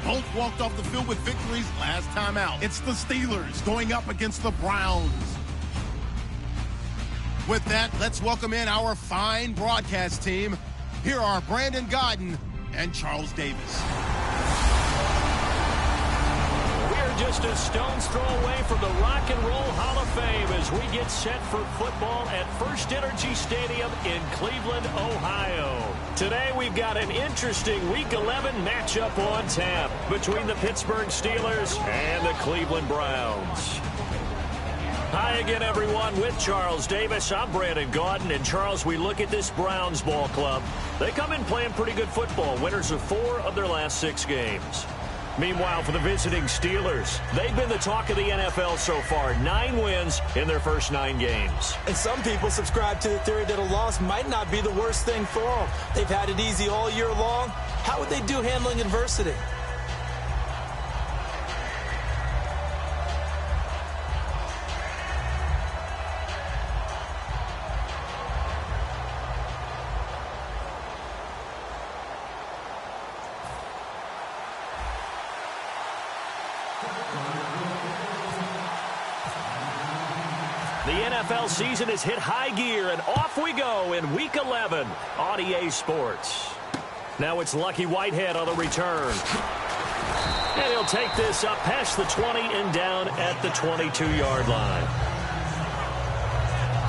Both walked off the field with victories last time out. It's the Steelers going up against the Browns. With that, let's welcome in our fine broadcast team. Here are Brandon Gaudin and Charles Davis. Just a stone's throw away from the Rock and Roll Hall of Fame as we get set for football at First Energy Stadium in Cleveland, Ohio. Today we've got an interesting Week 11 matchup on tap between the Pittsburgh Steelers and the Cleveland Browns. Hi again, everyone. With Charles Davis, I'm Brandon Gaudin. And Charles, we look at this Browns ball club. They come in playing pretty good football, winners of 4 of their last 6 games. Meanwhile, for the visiting Steelers, they've been the talk of the NFL so far. 9 wins in their first 9 games. And some people subscribe to the theory that a loss might not be the worst thing for them. They've had it easy all year long. How would they do handling adversity? The NFL season has hit high gear, and off we go in Week 11 on EA Sports. Now it's Lucky Whitehead on the return. And he'll take this up past the 20 and down at the 22-yard line.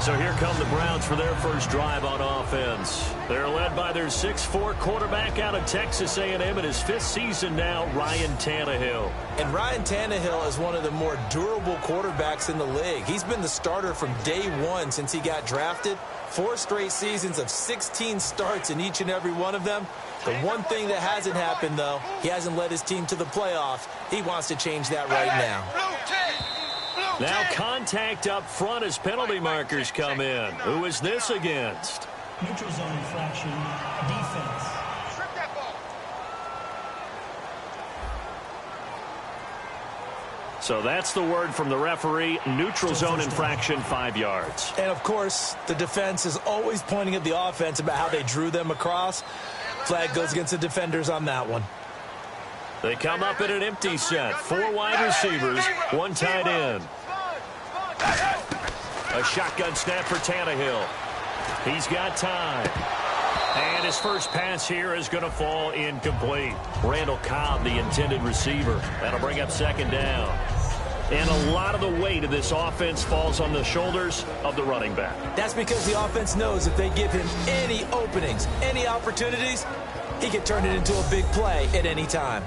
So here come the Browns for their first drive on offense. They're led by their 6'4" quarterback out of Texas A&M in his 5th season now, Ryan Tannehill. And Ryan Tannehill is one of the more durable quarterbacks in the league. He's been the starter from day one since he got drafted. 4 straight seasons of 16 starts in each and every one of them. The one thing that hasn't happened, though, he hasn't led his team to the playoffs. He wants to change that right now. Now contact up front as penalty markers come in. Who is this against? Neutral zone infraction, defense. So that's the word from the referee, neutral zone infraction, 5 yards. And, of course, the defense is always pointing at the offense about how they drew them across. Flag goes against the defenders on that one. They come up in an empty set. 4 wide receivers, 1 tight end. A shotgun snap for Tannehill. He's got time. And his first pass here is going to fall incomplete. Randall Cobb, the intended receiver. That'll bring up 2nd down. And a lot of the weight of this offense falls on the shoulders of the running back. That's because the offense knows if they give him any openings, any opportunities, he can turn it into a big play at any time.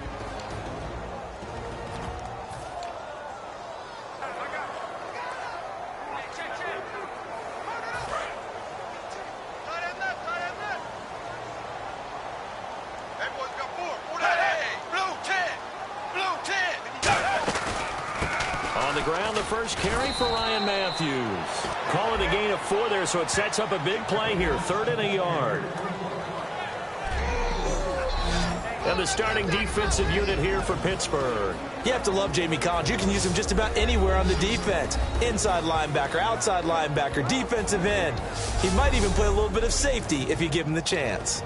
First carry for Ryan Matthews. Call it a gain of 4 there, so it sets up a big play here. 3rd and a yard. And the starting defensive unit here for Pittsburgh. You have to love Jamie Collins. You can use him just about anywhere on the defense. Inside linebacker, outside linebacker, defensive end. He might even play a little bit of safety if you give him the chance.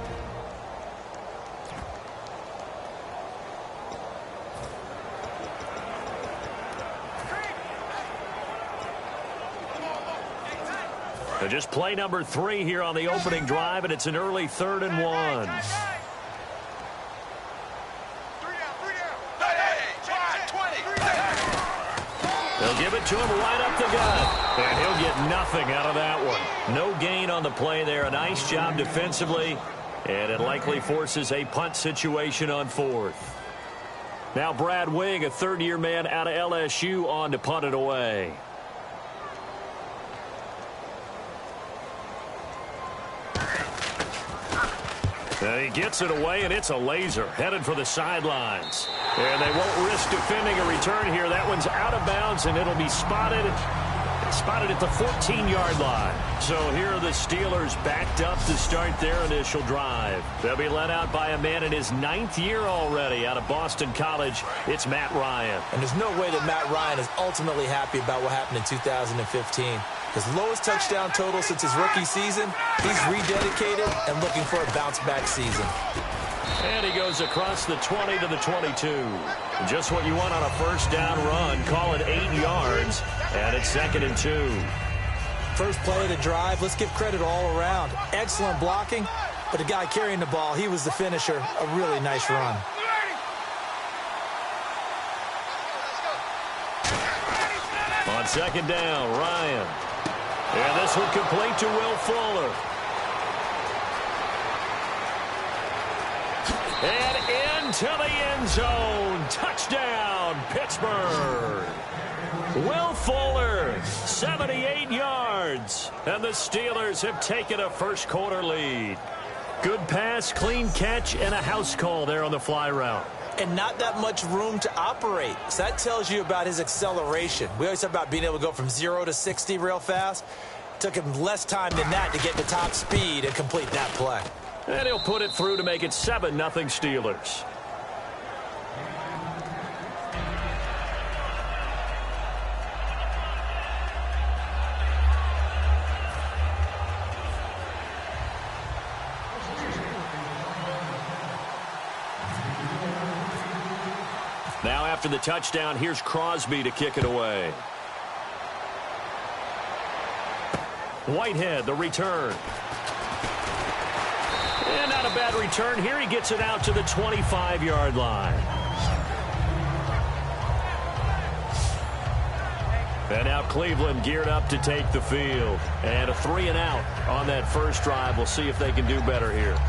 So just play number 3 here on the opening drive, and it's an early 3rd and 1. They'll give it to him right up the gut, and he'll get nothing out of that one. No gain on the play there. A nice job defensively, and it likely forces a punt situation on 4th. Now Brad Wing, a 3rd-year man out of LSU, on to punt it away. He gets it away, and it's a laser headed for the sidelines. And they won't risk defending a return here. That one's out of bounds, and it'll be spotted at the 14-yard line. So here are the Steelers backed up to start their initial drive. They'll be led out by a man in his 9th year already out of Boston College. It's Matt Ryan. And there's no way that Matt Ryan is ultimately happy about what happened in 2015. His lowest touchdown total since his rookie season. He's rededicated and looking for a bounce-back season. And he goes across the 20 to the 22. Just what you want on a first down run. Call it 8 yards. And it's 2nd and 2. First play of the drive. Let's give credit all around. Excellent blocking. But the guy carrying the ball, he was the finisher. A really nice run. On 2nd down, Ryan. And this one complete to Will Fuller. And into the end zone. Touchdown, Pittsburgh. Will Fuller, 78 yards. And the Steelers have taken a first-quarter lead. Good pass, clean catch, and a house call there on the fly route. And not that much room to operate. So that tells you about his acceleration. We always talk about being able to go from 0 to 60 real fast. It took him less time than that to get to top speed and complete that play. And he'll put it through to make it 7-0 Steelers. Now after the touchdown, here's Crosby to kick it away. Whitehead, the return. And not a bad return here. He gets it out to the 25-yard line. And now Cleveland geared up to take the field. And a 3-and-out on that first drive. We'll see if they can do better here.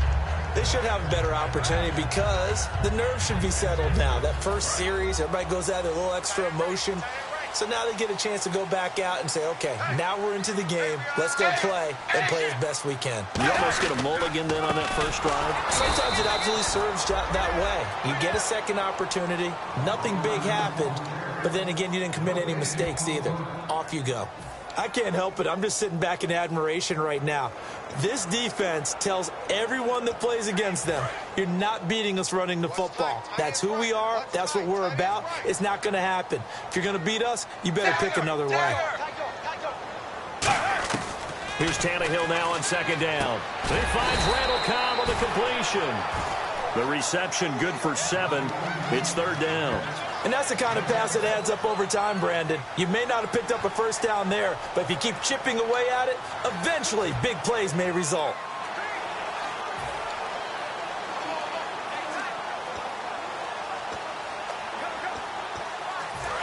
They should have a better opportunity because the nerves should be settled now. That first series, everybody goes out with a little extra emotion. So now they get a chance to go back out and say, okay, now we're into the game. Let's go play and play as best we can. You almost get a mulligan then on that first drive? Sometimes it absolutely serves that way. You get a second opportunity. Nothing big happened. But then again, you didn't commit any mistakes either. Off you go. I can't help it. I'm just sitting back in admiration right now. This defense tells everyone that plays against them, you're not beating us running the football. That's who we are. That's what we're about. It's not going to happen. If you're going to beat us, you better pick another way. Here's Tannehill now on 2nd down. He finds Randall Cobb on the completion. The reception good for 7. It's 3rd down. And that's the kind of pass that adds up over time, Brandon. You may not have picked up a first down there, but if you keep chipping away at it, eventually big plays may result.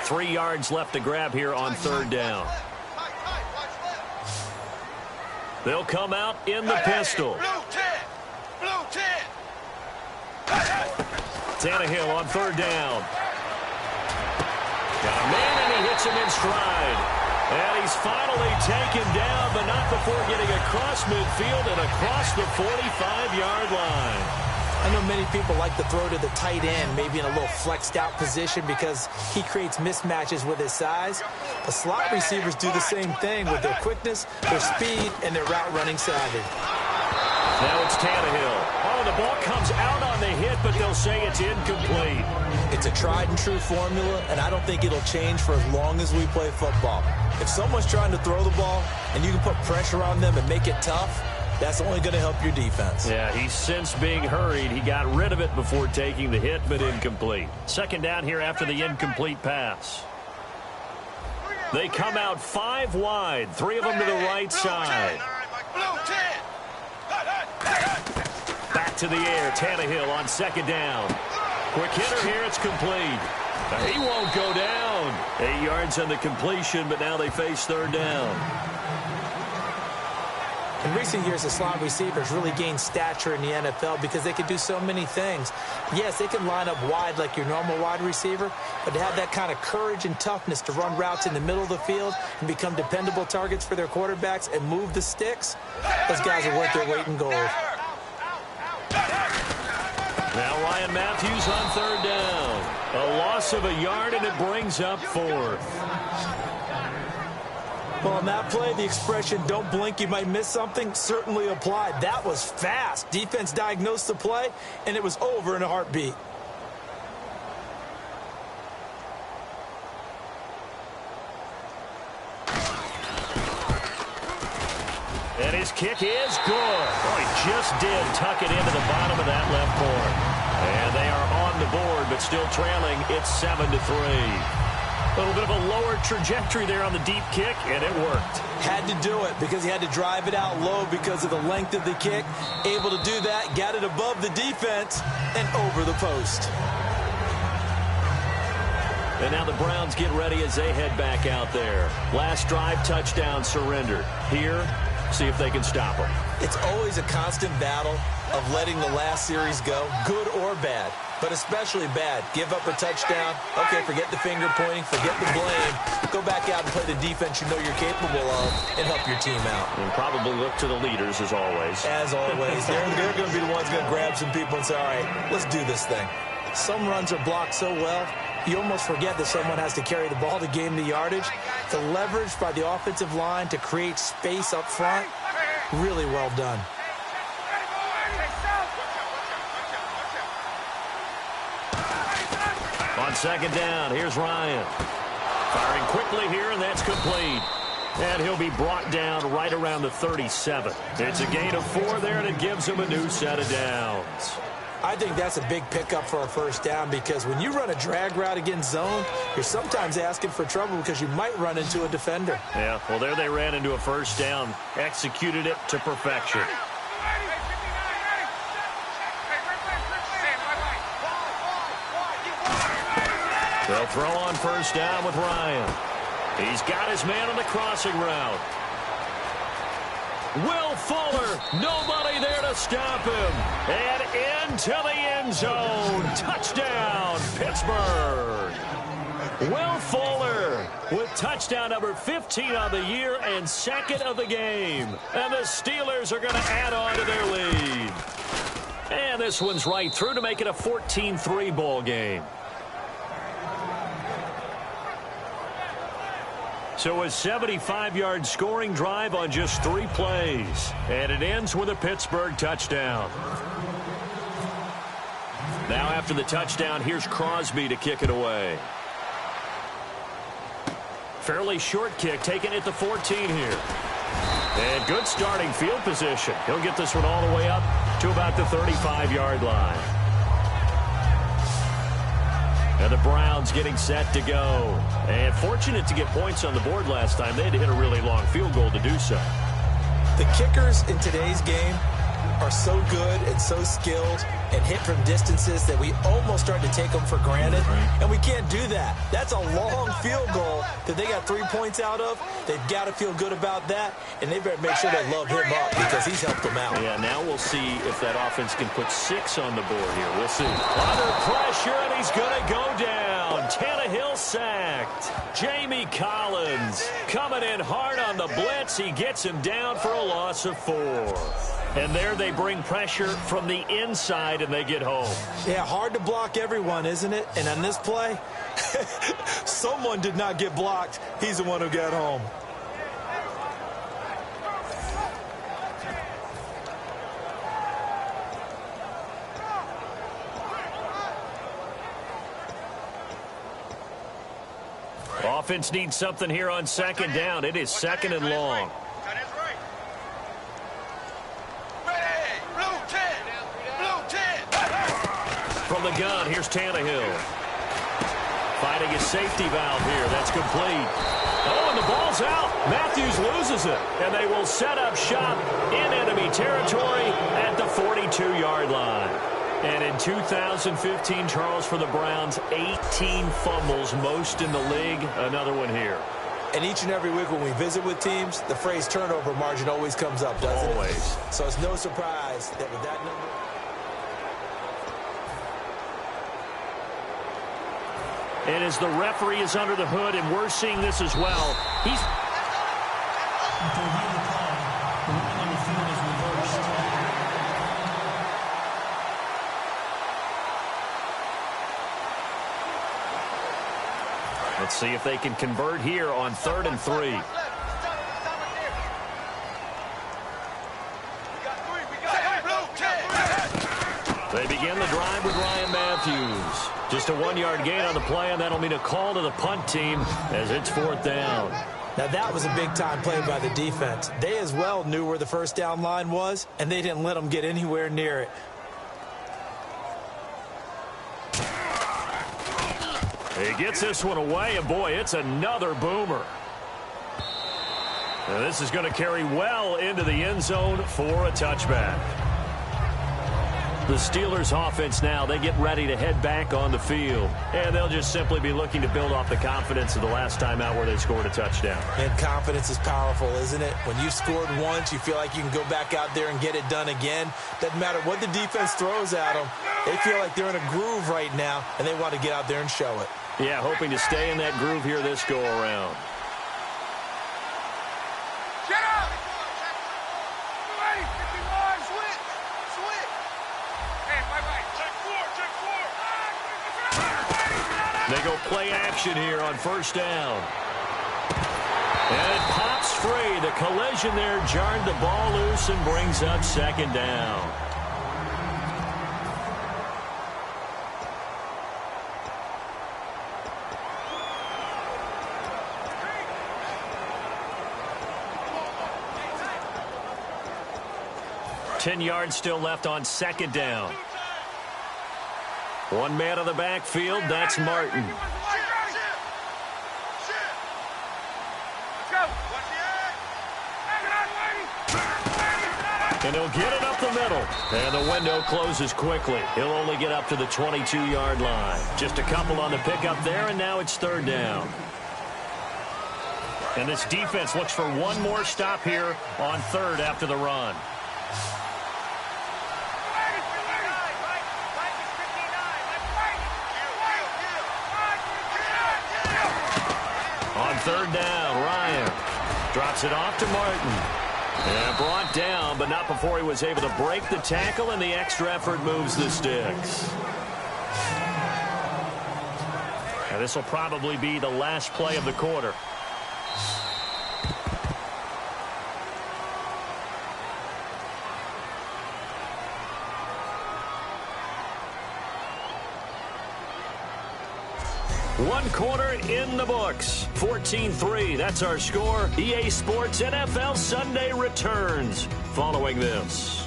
Three yards left to grab here on 3rd down. They'll come out in the pistol. Tannehill on 3rd down. Got a man, and he hits him in stride. And he's finally taken down, but not before getting across midfield and across the 45-yard line. I know many people like to throw to the tight end, maybe in a little flexed out position because he creates mismatches with his size. The slot receivers do the same thing with their quickness, their speed, and their route running savvy. Now it's Tannehill. Oh, the ball comes out on the hit, but they'll say it's incomplete. It's a tried-and-true formula, and I don't think it'll change for as long as we play football. If someone's trying to throw the ball and you can put pressure on them and make it tough, that's only going to help your defense. Yeah, he's since being hurried. He got rid of it before taking the hit, but incomplete. 2nd down here after the incomplete pass. They come out 5 wide, 3 of them to the right side. Back to the air, Tannehill on 2nd down. Quick hitter here, it's complete. He won't go down. 8 yards on the completion, but now they face 3rd down. In recent years, the slot receivers really gained stature in the NFL because they can do so many things. Yes, they can line up wide like your normal wide receiver, but to have that kind of courage and toughness to run routes in the middle of the field and become dependable targets for their quarterbacks and move the sticks, those guys are worth their weight in gold. Now Ryan Matthews on 3rd down. A loss of a yard, and it brings up 4th. Well, on that play, the expression, don't blink, you might miss something, certainly applied. That was fast. Defense diagnosed the play, and it was over in a heartbeat. And his kick is good. Oh, he just did tuck it into the bottom of that left corner. And they are on the board, but still trailing. It's 7-3. A little bit of a lower trajectory there on the deep kick, and it worked. Had to do it because he had to drive it out low because of the length of the kick. Able to do that, got it above the defense, and over the post. And now the Browns get ready as they head back out there. Last drive, touchdown, surrender. Here, see if they can stop them. It's always a constant battle of letting the last series go, good or bad, but especially bad. Give up a touchdown. Okay, forget the finger pointing, forget the blame. Go back out and play the defense you know you're capable of and help your team out. And probably look to the leaders as always. As always. They're going to be the ones going to grab some people and say, all right, let's do this thing. Some runs are blocked so well, you almost forget that someone has to carry the ball to gain the yardage. The leverage by the offensive line to create space up front, really well done. On second down, here's Ryan. Firing quickly here, and that's complete. And he'll be brought down right around the 37. It's a gain of 4 there, and it gives him a new set of downs. I think that's a big pickup for a first down because when you run a drag route against zone, you're sometimes asking for trouble because you might run into a defender. Yeah, well, there they ran into a first down, executed it to perfection. They'll throw on first down with Ryan. He's got his man on the crossing route. Will Fuller, nobody there to stop him. And into the end zone. Touchdown, Pittsburgh. Will Fuller with touchdown number 15 on the year and second of the game. And the Steelers are going to add on to their lead. And this one's right through to make it a 14-3 ball game. So a 75-yard scoring drive on just 3 plays. And it ends with a Pittsburgh touchdown. Now after the touchdown, here's Crosby to kick it away. Fairly short kick, taken at the 14 here. And good starting field position. He'll get this one all the way up to about the 35-yard line. And the Browns getting set to go. And fortunate to get points on the board last time. They had to hit a really long field goal to do so. The kickers in today's game are so good and so skilled and hit from distances that we almost start to take them for granted. And we can't do that. That's a long field goal that they got 3 points out of. They've got to feel good about that. And they better make sure they love him up because he's helped them out. Yeah, now we'll see if that offense can put 6 on the board here. We'll see. Under pressure, and he's going to go down. Tannehill sacked. Jamie Collins coming in hard on the blitz. He gets him down for a loss of 4. And there they bring pressure from the inside, and they get home. Yeah, hard to block everyone, isn't it? And on this play, someone did not get blocked. He's the one who got home. Offense needs something here on second down. It is second and long. From the gun, here's Tannehill. Fighting his safety valve here. That's complete. Oh, and the ball's out. Matthews loses it. And they will set up shop in enemy territory at the 42-yard line. And in 2015, Charles, for the Browns, 18 fumbles, most in the league. Another one here. And each and every week when we visit with teams, the phrase turnover margin always comes up, doesn't it? Always. So it's no surprise that with that number... And as the referee is under the hood, and we're seeing this as well, he's... To review the call, the ruling on the field is reversed. Let's see if they can convert here on 3rd and 3. They begin the drive with Ryan Matthews. Just a 1-yard gain on the play, and that'll mean a call to the punt team as it's 4th down. Now, that was a big-time play by the defense. They as well knew where the first down line was, and they didn't let them get anywhere near it. He gets this one away, and boy, it's another boomer. Now, this is going to carry well into the end zone for a touchback. The Steelers offense now, they get ready to head back on the field. And they'll just simply be looking to build off the confidence of the last time out where they scored a touchdown. And confidence is powerful, isn't it? When you've scored once, you feel like you can go back out there and get it done again. Doesn't matter what the defense throws at them. They feel like they're in a groove right now, and they want to get out there and show it. Yeah, hoping to stay in that groove here this go-around. They go play action here on first down. And it pops free. The collision there jarred the ball loose and brings up second down. Ten yards still left on second down. One man on the backfield, that's Martin. And he'll get it up the middle. And the window closes quickly. He'll only get up to the 22-yard line. Just a couple on the pickup there, and now it's third down. And this defense looks for one more stop here on third after the run. On third down, Ryan drops it off to Martin. And brought down, but not before he was able to break the tackle, and the extra effort moves the sticks. Now this will probably be the last play of the quarter. One quarter in the books. 14-3, that's our score. EA Sports NFL Sunday returns following this.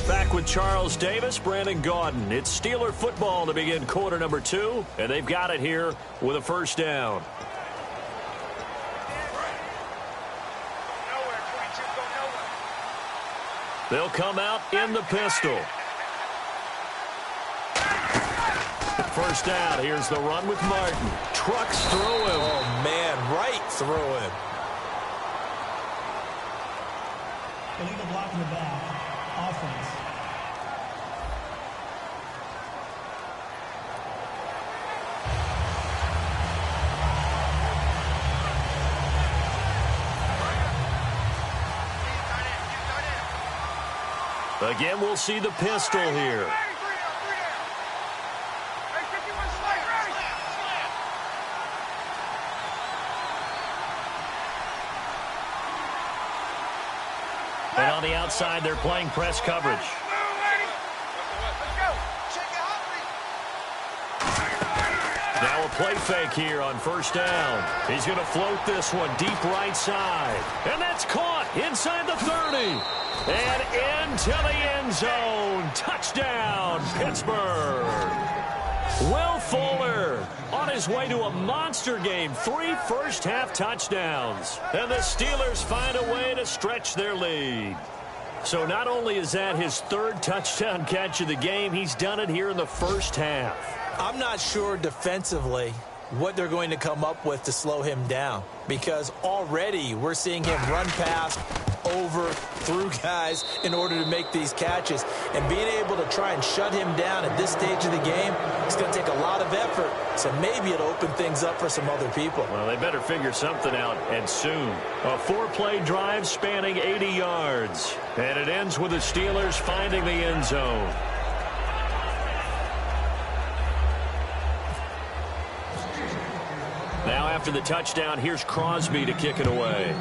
Back with Charles Davis, Brandon Gaudin. It's Steeler football to begin quarter number 2, and they've got it here with a first down. They'll come out in the pistol. First down, here's the run with Martin. Trucks through him. Oh, man, right through him. Illegal block in the back. Offense. Again, we'll see the pistol here. And on the outside, they're playing press coverage. Now a play fake here on first down. He's going to float this one deep right side. And that's caught inside the 30. And into the end zone. Touchdown, Pittsburgh. Will Fuller on his way to a monster game. 3 first-half touchdowns. And the Steelers find a way to stretch their lead. So not only is that his 3rd touchdown catch of the game, he's done it here in the first half. I'm not sure defensively what they're going to come up with to slow him down, because already we're seeing him run past, over, through guys in order to make these catches. And being able to try and shut him down at this stage of the game, it's going to take a lot of effort. So maybe it'll open things up for some other people. Well, they better figure something out, and soon. A 4-play drive spanning 80 yards. And it ends with the Steelers finding the end zone. Now after the touchdown, here's Crosby to kick it away.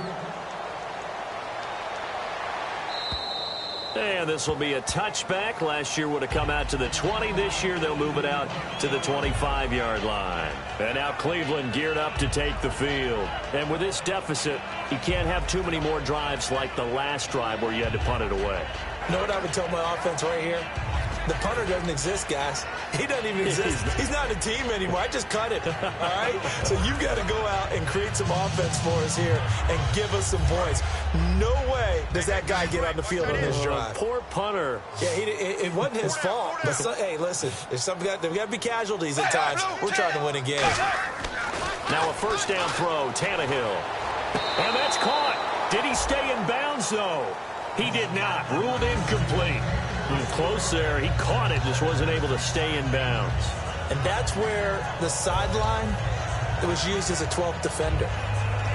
And this will be a touchback. Last year would have come out to the 20. This year they'll move it out to the 25-yard line. And now Cleveland geared up to take the field. And with this deficit, you can't have too many more drives like the last drive where you had to punt it away. You know what I would tell my offense right here? The punter doesn't exist, guys. He doesn't even exist. He's not a team anymore. I just cut it, all right? So you've got to go out and create some offense for us here and give us some points. No way does that guy get on the field on this drive. Poor punter. Yeah, it wasn't his fault. But hey, listen, there's got to be casualties at times. We're trying to win a game. Now a first down throw, Tannehill. And that's caught. Did he stay in bounds, though? He did not. Ruled incomplete. Close there. He caught it, just wasn't able to stay in bounds. And that's where the sideline, it was used as a 12th defender.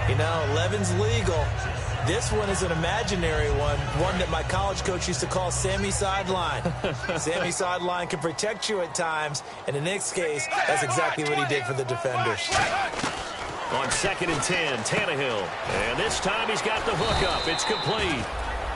You know, 11's legal. This one is an imaginary one that my college coach used to call Sammy Sideline. Sammy Sideline can protect you at times, and in this case, that's exactly what he did for the defenders. On 2nd and 10, Tannehill. And this time he's got the hook up. It's complete.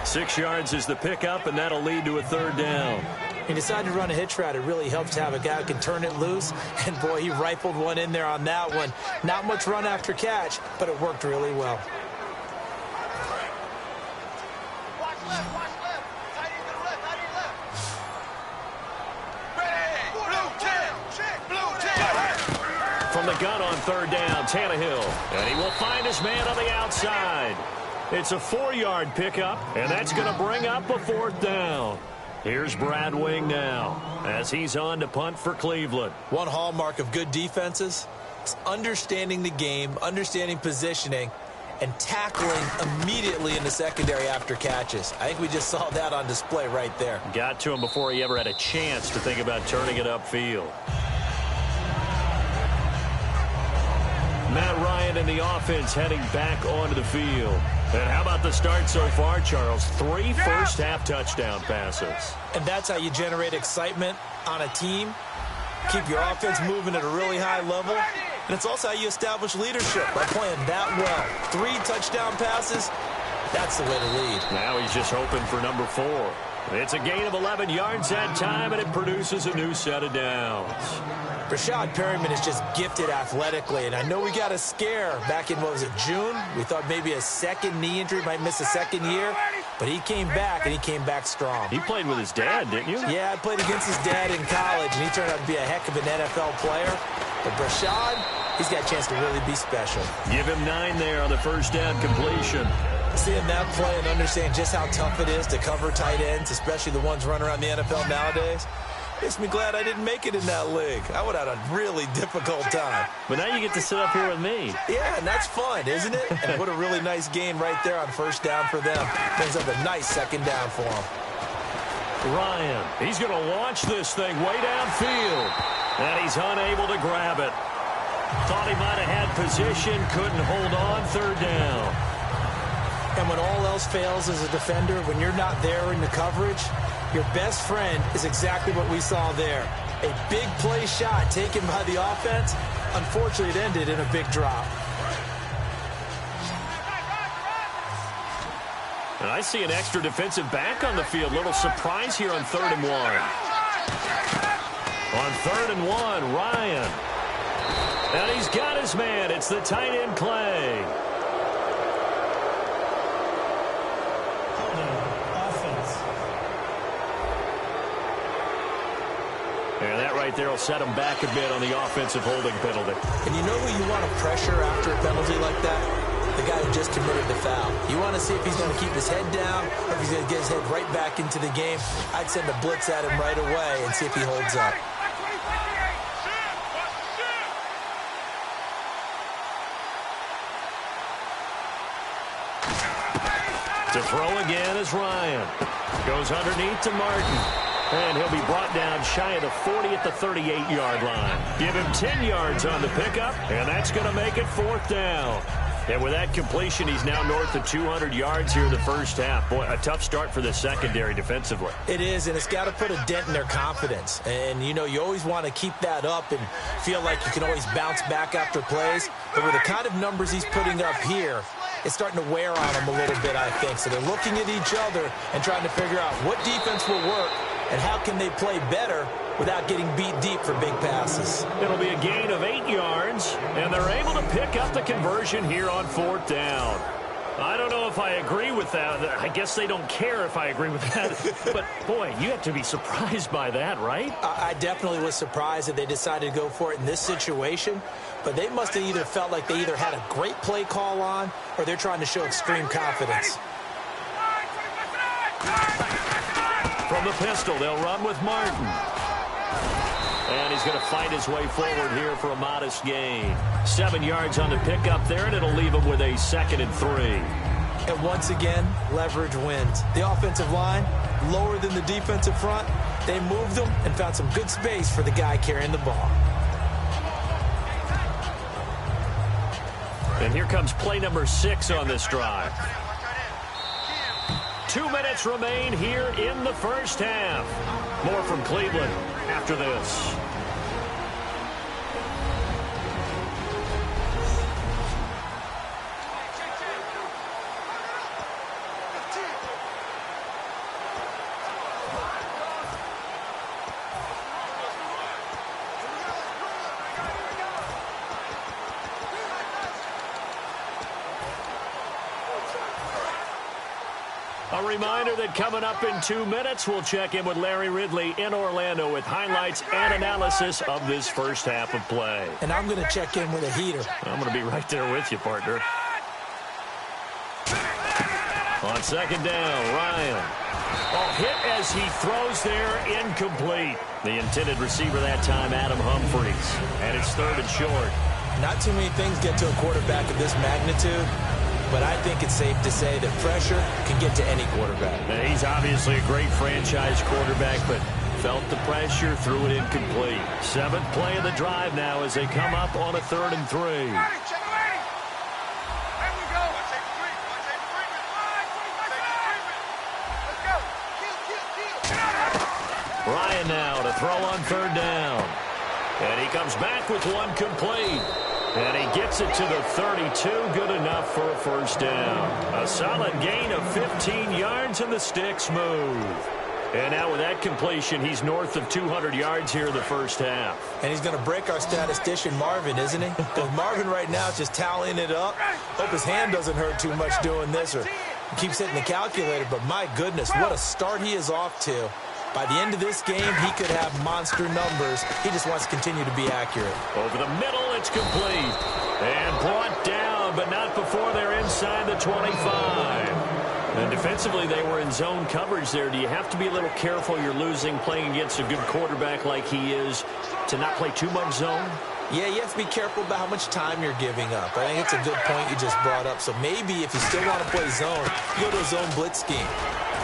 6 yards is the pickup, and that'll lead to a third down. He decided to run a hitch route. It really helps to have a guy who can turn it loose. And, boy, he rifled one in there on that one. Not much run after catch, but it worked really well. From the gun on third down, Tannehill. And he will find his man on the outside. It's a 4-yard pickup, and that's going to bring up a fourth down. Here's Brad Wing now as he's on to punt for Cleveland. One hallmark of good defenses is understanding the game, understanding positioning, and tackling immediately in the secondary after catches. I think we just saw that on display right there. Got to him before he ever had a chance to think about turning it upfield. Matt Ryan and the offense heading back onto the field. And how about the start so far, Charles? 3 first-half touchdown passes. And that's how you generate excitement on a team. Keep your offense moving at a really high level. And it's also how you establish leadership by playing that well. 3 touchdown passes, that's the way to lead. Now he's just hoping for number 4. It's a gain of 11 yards that time, and it produces a new set of downs. Rashad Perryman is just gifted athletically, and I know we got a scare back in, what was it, June? We thought maybe a second knee injury, might miss a second year, but he came back, and he came back strong. You played with his dad, didn't you? Yeah, I played against his dad in college, and he turned out to be a heck of an NFL player. But Rashad, he's got a chance to really be special. Give him 9 there on the first down completion. Seeing that play and understand just how tough it is to cover tight ends, especially the ones running around the NFL nowadays, makes me glad I didn't make it in that league. I would have had a really difficult time. But now you get to sit up here with me. Yeah, and that's fun, isn't it? And what a really nice gain right there on first down for them. Brings up a nice second down for them. Ryan, he's going to launch this thing way downfield. And he's unable to grab it. Thought he might have had position, couldn't hold on, third down. And when all else fails as a defender, when you're not there in the coverage, your best friend is exactly what we saw there. A big play shot taken by the offense. Unfortunately, it ended in a big drop. And I see an extra defensive back on the field. Little surprise here on 3rd and 1. On 3rd and 1, Ryan. And he's got his man. It's the tight end, Clay. And that right there will set him back a bit on the offensive holding penalty. And you know who you want to pressure after a penalty like that? The guy who just committed the foul. You want to see if he's going to keep his head down or if he's going to get his head right back into the game. I'd send a blitz at him right away and see if he holds up. To throw again is Ryan. Goes underneath to Martin. And he'll be brought down shy of the 40 at the 38-yard line. Give him 10 yards on the pickup, and that's going to make it 4th down. And with that completion, he's now north of 200 yards here in the first half. Boy, a tough start for the secondary defensively. It is, and it's got to put a dent in their confidence. And, you know, you always want to keep that up and feel like you can always bounce back after plays. But with the kind of numbers he's putting up here, is starting to wear on them a little bit, I think. So they're looking at each other and trying to figure out what defense will work and how can they play better without getting beat deep for big passes. It'll be a gain of 8 yards, and they're able to pick up the conversion here on 4th down. I don't know if I agree with that. I guess they don't care if I agree with that. But, boy, you have to be surprised by that, right? I definitely was surprised that they decided to go for it in this situation. But they must have either felt like they either had a great play call on or they're trying to show extreme confidence. From the pistol, they'll run with Martin. And he's going to fight his way forward here for a modest gain. 7 yards on the pickup there, and it'll leave him with a 2nd and 3. And once again, leverage wins. The offensive line, lower than the defensive front. They moved them and found some good space for the guy carrying the ball. And here comes play number 6 on this drive. 2 minutes remain here in the first half. More from Cleveland after this. A reminder that coming up in 2 minutes, we'll check in with Larry Ridley in Orlando with highlights and analysis of this first half of play. And I'm going to check in with a heater. I'm going to be right there with you, partner. On 2nd down, Ryan. Hit as he throws there, incomplete. The intended receiver that time, Adam Humphries. And it's 3rd and short. Not too many things get to a quarterback of this magnitude. But I think it's safe to say that pressure can get to any quarterback. Now, he's obviously a great franchise quarterback, but felt the pressure, threw it incomplete. 7th play of the drive now as they come up on a 3rd and 3. Ryan now to throw on 3rd down. And he comes back with one complete. And he gets it to the 32, good enough for a 1st down. A solid gain of 15 yards, and the sticks move. And now with that completion, he's north of 200 yards here in the first half. And he's going to break our statistician, Marvin, isn't he? Because Marvin right now is just tallying it up. Hope his hand doesn't hurt too much doing this or keeps hitting the calculator. But my goodness, what a start he is off to. By the end of this game, he could have monster numbers. He just wants to continue to be accurate. Over the middle, it's complete. And brought down, but not before they're inside the 25. And defensively, they were in zone coverage there. Do you have to be a little careful? You're losing playing against a good quarterback like he is to not play too much zone? Yeah, you have to be careful about how much time you're giving up. I think it's a good point you just brought up. So maybe if you still want to play zone, you go to a zone blitz scheme.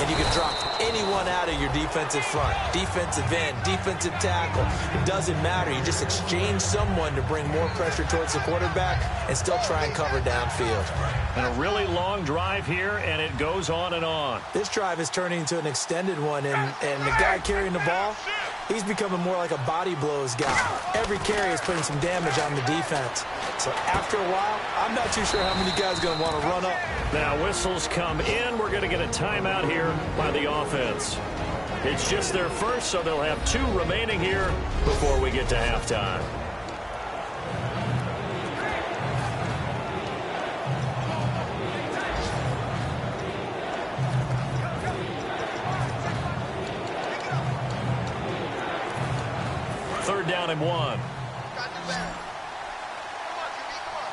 And you can drop anyone out of your defensive front, defensive end, defensive tackle. It doesn't matter. You just exchange someone to bring more pressure towards the quarterback and still try and cover downfield. And a really long drive here, and it goes on and on. This drive is turning into an extended one, and the guy carrying the ball, he's becoming more like a body blows guy. Every carry is putting some damage on the defense. So after a while, I'm not too sure how many guys are going to want to run up. Now whistles come in. We're going to get a timeout here by the offense. It's just their first, so they'll have 2 remaining here before we get to halftime. Third down and 1.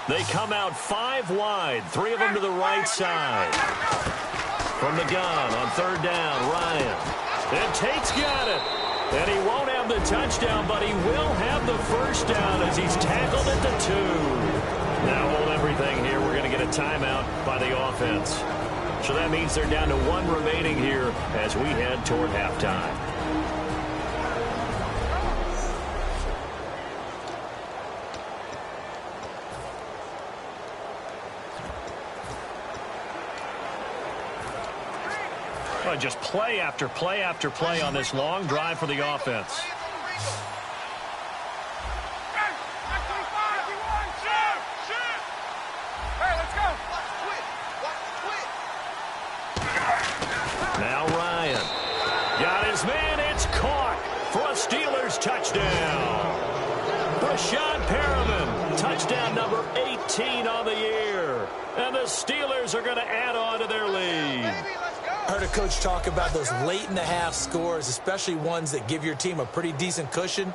They come out 5 wide, 3 of them to the right side. From the gun on 3rd down, Ryan. And Tate's got it. And he won't have the touchdown, but he will have the 1st down as he's tackled at the 2. Now hold everything here. We're going to get a timeout by the offense. So that means they're down to 1 remaining here as we head toward halftime. Just play after play after play on this long drive for the offense. Browns touchdown. Brashad Perriman, touchdown number 18 on the year. And the Steelers are going to add on to their lead. I heard a coach talk about those late-in-the-half scores, especially ones that give your team a pretty decent cushion.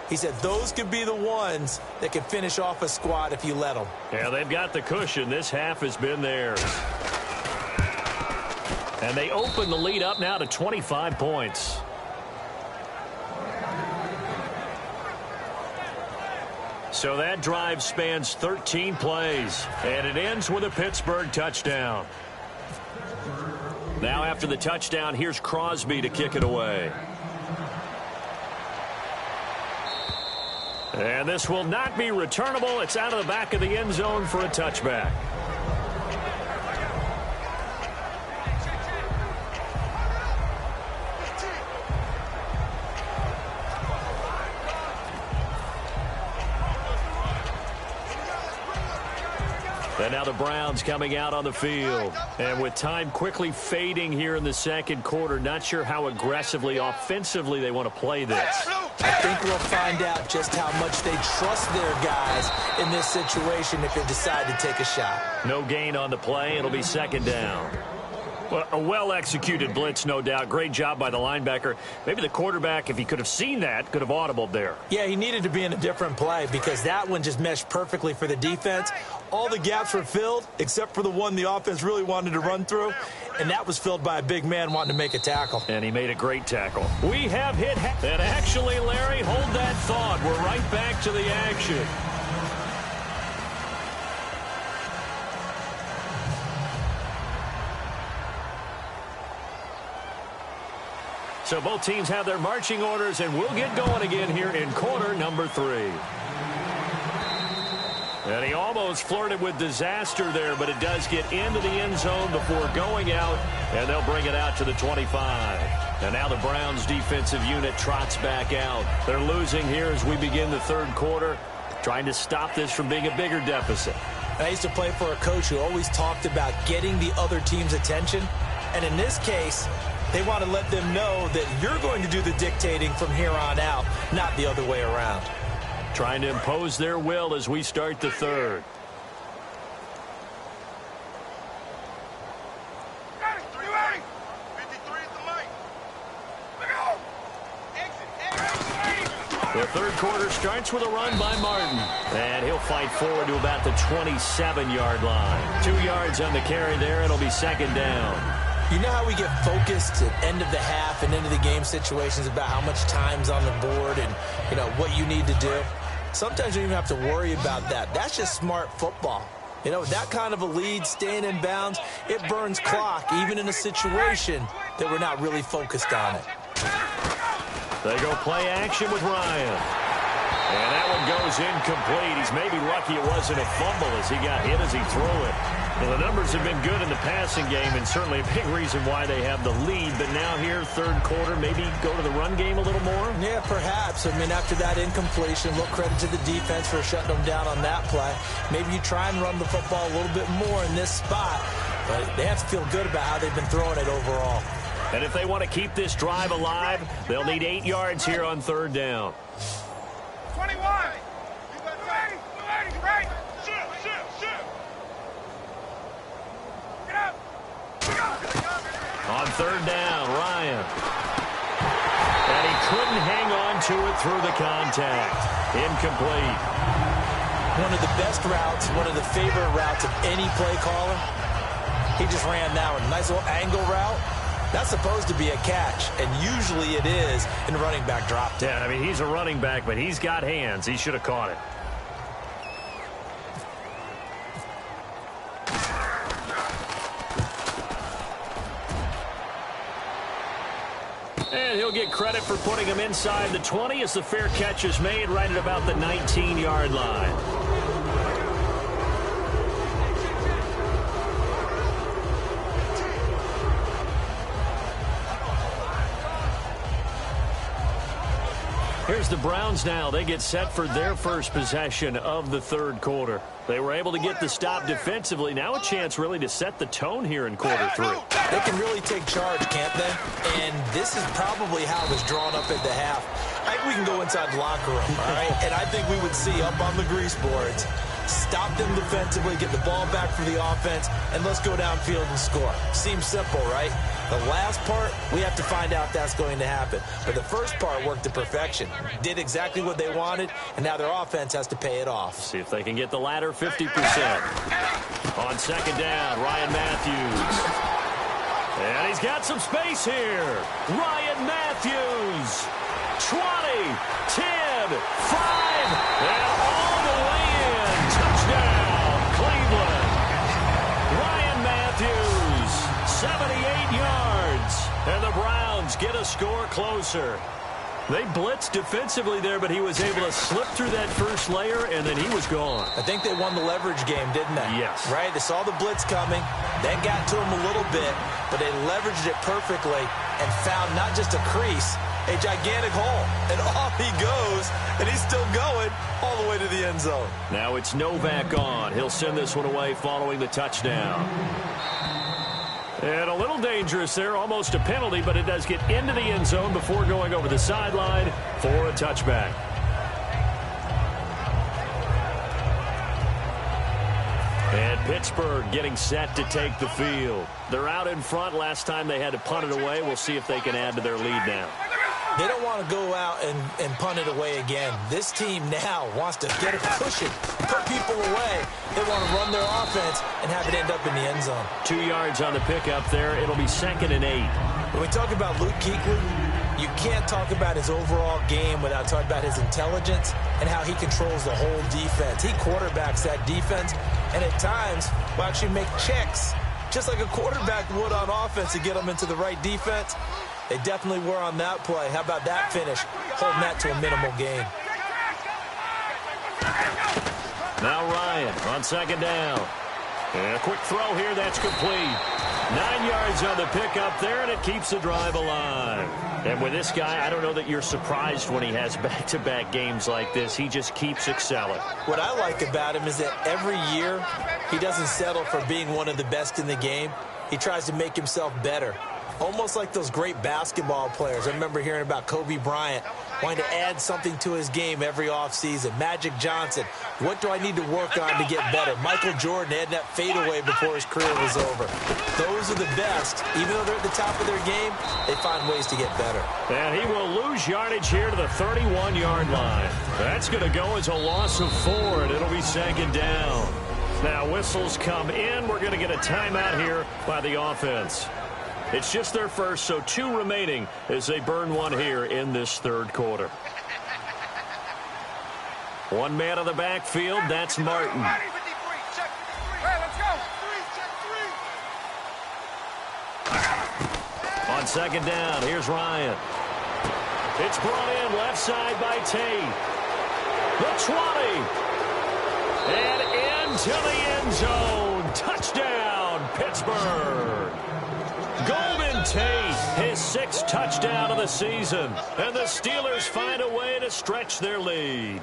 He said those could be the ones that can finish off a squad if you let them. Yeah, they've got the cushion. This half has been theirs. And they open the lead up now to 25 points. So that drive spans 13 plays, and it ends with a Pittsburgh touchdown. Now after the touchdown, here's Crosby to kick it away. And this will not be returnable. It's out of the back of the end zone for a touchback. And now the Browns coming out on the field. And with time quickly fading here in the second quarter, not sure how aggressively, offensively they want to play this. I think we'll find out just how much they trust their guys in this situation if they decide to take a shot. No gain on the play. It'll be second down. Well, a well-executed blitz, no doubt. Great job by the linebacker. Maybe the quarterback, if he could have seen that, could have audibled there. Yeah, he needed to be in a different play because that one just meshed perfectly for the defense. All the gaps were filled except for the one the offense really wanted to run through, and that was filled by a big man wanting to make a tackle. And he made a great tackle. We have hit. And actually, Larry, hold that thought. We're right back to the action. So both teams have their marching orders, and we'll get going again here in quarter number 3. And he almost flirted with disaster there, but it does get into the end zone before going out, and they'll bring it out to the 25. And now the Browns defensive unit trots back out. They're losing here as we begin the third quarter, trying to stop this from being a bigger deficit. I used to play for a coach who always talked about getting the other team's attention, and in this case, they want to let them know that you're going to do the dictating from here on out, not the other way around. Trying to impose their will as we start the third. The third quarter starts with a run by Martin. And he'll fight forward to about the 27-yard line. 2 yards on the carry there. It'll be second down. You know how we get focused at end of the half and into the game situations about how much time's on the board and, you know, what you need to do? Sometimes you don't even have to worry about that. That's just smart football. You know, with that kind of a lead, staying in bounds, it burns clock, even in a situation that we're not really focused on it. They go play action with Ryan. And that one goes incomplete. He's maybe lucky it wasn't a fumble as he got hit as he threw it. Well, the numbers have been good in the passing game, and certainly a big reason why they have the lead. But now here, third quarter, maybe go to the run game a little more? Yeah, perhaps. I mean, after that incompletion, look, credit to the defense for shutting them down on that play. Maybe you try and run the football a little bit more in this spot, but they have to feel good about how they've been throwing it overall. And if they want to keep this drive alive, they'll need 8 yards here on third down. 21. Right. Shoot. Get up. On third down, Ryan. And he couldn't hang on to it through the contact. Incomplete. One of the best routes, one of the favorite routes of any play caller. He just ran that one. Nice little angle route. That's supposed to be a catch, and usually it is in running back drop. Yeah, I mean, he's a running back, but he's got hands. He should have caught it. And he'll get credit for putting him inside the 20 as the fair catch is made right at about the 19-yard line. Here's the Browns now. They get set for their first possession of the third quarter. They were able to get the stop defensively. Now a chance really to set the tone here in quarter 3. They can really take charge, can't they? And this is probably how it was drawn up at the half. I we can go inside the locker room, all right? And I think we would see up on the grease boards, stop them defensively, get the ball back for the offense, and let's go downfield and score. Seems simple, right? The last part, we have to find out if that's going to happen. But the first part worked to perfection. Did exactly what they wanted, and now their offense has to pay it off. See if they can get the latter 50%. On second down, Ryan Matthews. And he's got some space here. Ryan Matthews. 20, 10, 5, and all the way in. Touchdown, Cleveland. Ryan Matthews, 78 yards. And the Browns get a score closer. They blitzed defensively there, but he was able to slip through that first layer, and then he was gone. I think they won the leverage game, didn't they? Yes. Right? They saw the blitz coming. That got to him a little bit, but they leveraged it perfectly and found not just a crease, a gigantic hole. And off he goes, and he's still going all the way to the end zone. Now it's Novak on. He'll send this one away following the touchdown. And a little dangerous there, almost a penalty, but it does get into the end zone before going over the sideline for a touchback. And Pittsburgh getting set to take the field. They're out in front. Last time they had to punt it away. We'll see if they can add to their lead now. They don't want to go out and punt it away again. This team now wants to get a cushion, put people away. They want to run their offense and have it end up in the end zone. 2 yards on the pickup there. It'll be 2nd and 8. When we talk about Luke Kuechly, you can't talk about his overall game without talking about his intelligence and how he controls the whole defense. He quarterbacks that defense and at times will actually make checks just like a quarterback would on offense to get them into the right defense. They definitely were on that play. How about that finish? Holding that to a minimal gain. Now Ryan on second down. And a quick throw here. That's complete. 9 yards on the pickup there, and it keeps the drive alive. And with this guy, I don't know that you're surprised when he has back-to-back games like this. He just keeps excelling. What I like about him is that every year he doesn't settle for being one of the best in the game. He tries to make himself better. Almost like those great basketball players. I remember hearing about Kobe Bryant wanting to add something to his game every offseason. Magic Johnson, what do I need to work on to get better? Michael Jordan had that fadeaway before his career was over. Those are the best. Even though they're at the top of their game, they find ways to get better. And he will lose yardage here to the 31-yard line. That's going to go as a loss of 4, and it'll be 2nd down. Now whistles come in. We're going to get a timeout here by the offense. It's just their first, so 2 remaining as they burn one here in this third quarter. One man on the backfield, that's Martin. On second down, here's Ryan. It's brought in left side by Tate. The 20. And into the end zone. Touchdown, Pittsburgh. Golden Tate, his 6th touchdown of the season. And the Steelers find a way to stretch their lead.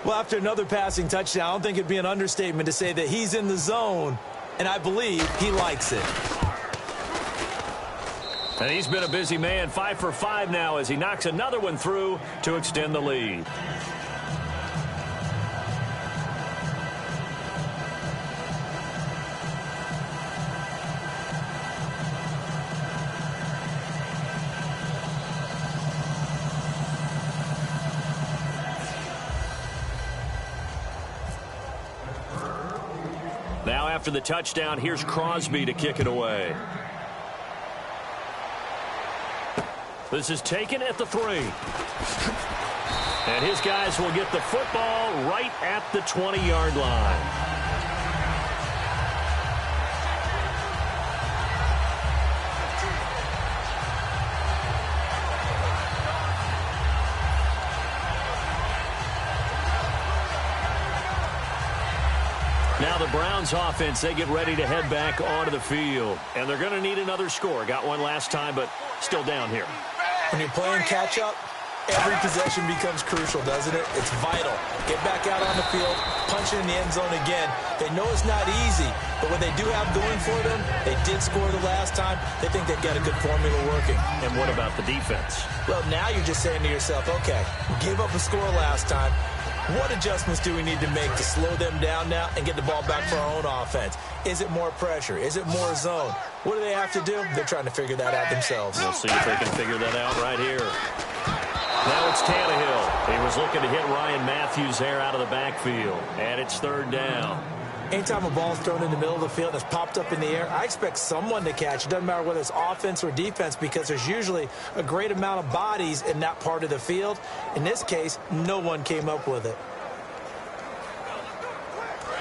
Well, after another passing touchdown, I don't think it'd be an understatement to say that he's in the zone, and I believe he likes it. And he's been a busy man, 5 for 5 now as he knocks another one through to extend the lead. Now after the touchdown, here's Crosby to kick it away. This is taken at the 3. And his guys will get the football right at the 20-yard line. Now the Browns offense, they get ready to head back onto the field. And they're going to need another score. Got one last time, but still down here. When you're playing catch-up, Every possession becomes crucial, doesn't it? It's vital. Get back out on the field, punch it in the end zone again. They know it's not easy, but what they do have going for them, they did score the last time. They think they've got a good formula working. And what about the defense? Well, now you're just saying to yourself, okay, we gave up a score last time. What adjustments do we need to make to slow them down now and get the ball back for our own offense? Is it more pressure? Is it more zone? What do they have to do? They're trying to figure that out themselves. We'll see if they can figure that out right here. Now it's Tannehill. He was looking to hit Ryan Matthews there out of the backfield. And it's third down. Anytime a ball's thrown in the middle of the field and it's popped up in the air, I expect someone to catch. It doesn't matter whether it's offense or defense because there's usually a great amount of bodies in that part of the field. In this case, no one came up with it.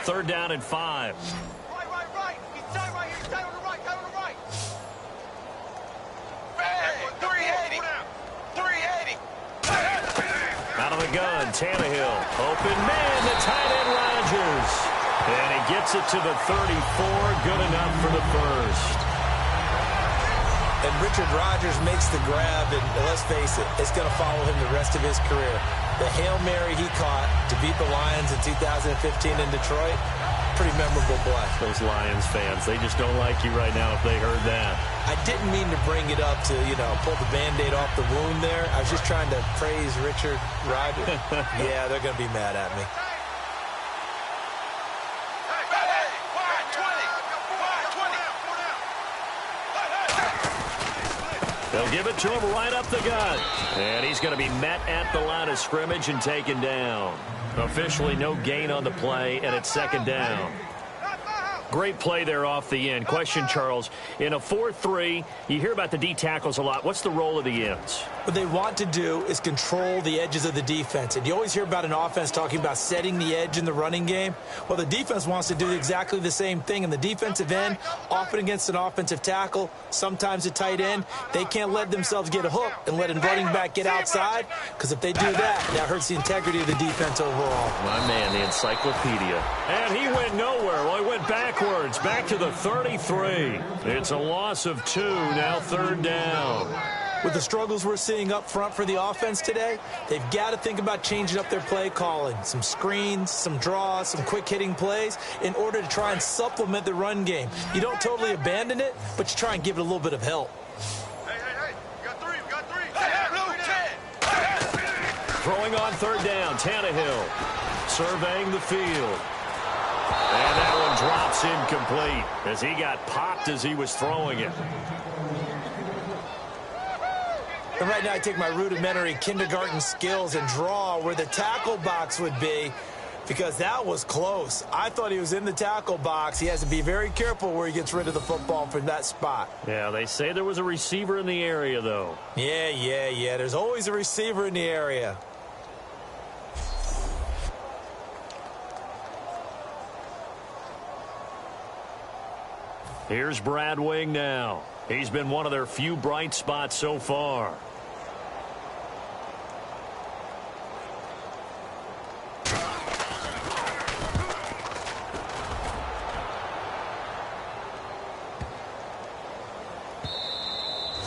Third down and 5. Right. He's tight right here. He's tight on the right. Tight on the right. Hey, 380. 380. Out of the gun, Tannehill. Open man, the tight end Rodgers. And he gets it to the 34. Good enough for the first. And Richard Rodgers makes the grab, and let's face it, it's going to follow him the rest of his career. The Hail Mary he caught to beat the Lions in 2015 in Detroit, pretty memorable play. Those Lions fans, they just don't like you right now if they heard that. I didn't mean to bring it up to, pull the Band-Aid off the wound there. I was just trying to praise Richard Rodgers. Yeah, they're going to be mad at me. They'll give it to him right up the gut. And he's going to be met at the line of scrimmage and taken down. Officially no gain on the play, and it's second down. Great play there off the end. Question, Charles, in a 4-3, you hear about the D tackles a lot. What's the role of the ends? What they want to do is control the edges of the defense. And you always hear about an offense talking about setting the edge in the running game. Well, the defense wants to do exactly the same thing. And the defensive end, often against an offensive tackle, sometimes a tight end, they can't let themselves get a hook and let a running back get outside. Because if they do that hurts the integrity of the defense overall. My man, the encyclopedia. And he went nowhere. Well, he went backwards, back to the 33. It's a loss of 2, now third down. With the struggles we're seeing up front for the offense today, they've got to think about changing up their play calling. Some screens, some draws, some quick-hitting plays in order to try and supplement the run game. You don't totally abandon it, but you try and give it a little bit of help. Hey. We got three. Hey, Throwing on third down, Tannehill surveying the field. And that one drops incomplete as he got popped as he was throwing it. And right now I take my rudimentary kindergarten skills and draw where the tackle box would be because that was close. I thought he was in the tackle box. He has to be very careful where he gets rid of the football from that spot. Yeah, they say there was a receiver in the area, though. Yeah. There's always a receiver in the area. Here's Brad Wing now. He's been one of their few bright spots so far.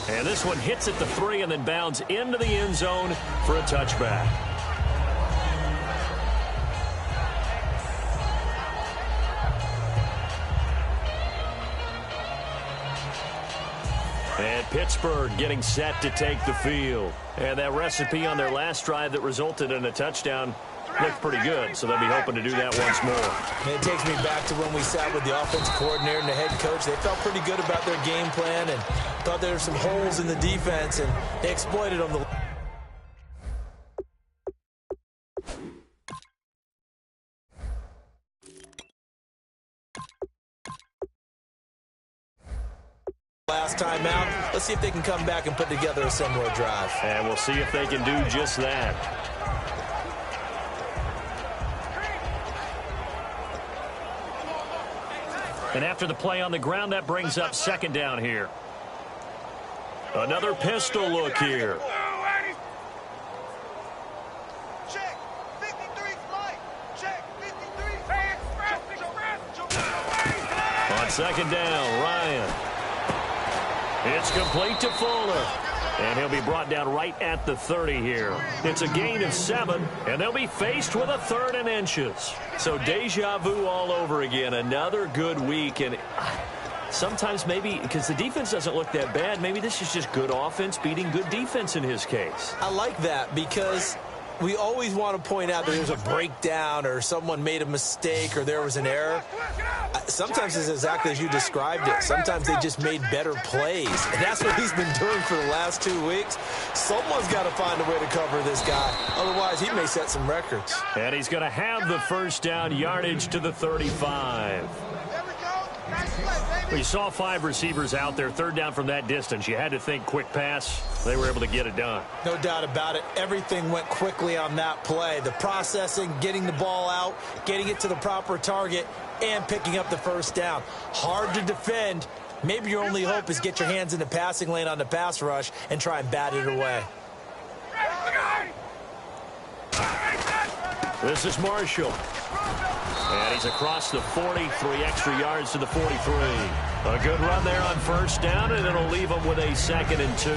And this one hits at the 3 and then bounds into the end zone for a touchback. And Pittsburgh getting set to take the field. And that recipe on their last drive that resulted in a touchdown looked pretty good, so they'll be hoping to do that once more. And it takes me back to when we sat with the offensive coordinator and the head coach. They felt pretty good about their game plan and thought there were some holes in the defense, and they exploited them. Last time out, let's see if they can come back and put together a similar drive. And we'll see if they can do just that. And after the play on the ground, that brings up second down here. Another pistol look here. Check. 53 flight. Check. 53. Hey, express. On second down, Ryan. It's complete to Fuller. And he'll be brought down right at the 30 here. It's a gain of 7, and they'll be faced with a 3rd and inches. So deja vu all over again. Another good week. And sometimes maybe, because the defense doesn't look that bad, maybe this is just good offense beating good defense in his case. I like that because we always want to point out that there's a breakdown or someone made a mistake or there was an error. Sometimes it's exactly as you described it. Sometimes they just made better plays. And that's what he's been doing for the last 2 weeks. Someone's got to find a way to cover this guy. Otherwise, he may set some records. And he's going to have the first down, yardage to the 35. We saw 5 receivers out there, 3rd down from that distance. You had to think quick pass. They were able to get it done. No doubt about it. Everything went quickly on that play. The processing, getting the ball out, getting it to the proper target, and picking up the first down. Hard to defend. Maybe your only hope is get your hands in the passing lane on the pass rush and try and bat it away. This is Marshall. And he's across the 40, 3 extra yards to the 43. A good run there on first down, and it'll leave him with a 2nd and 2.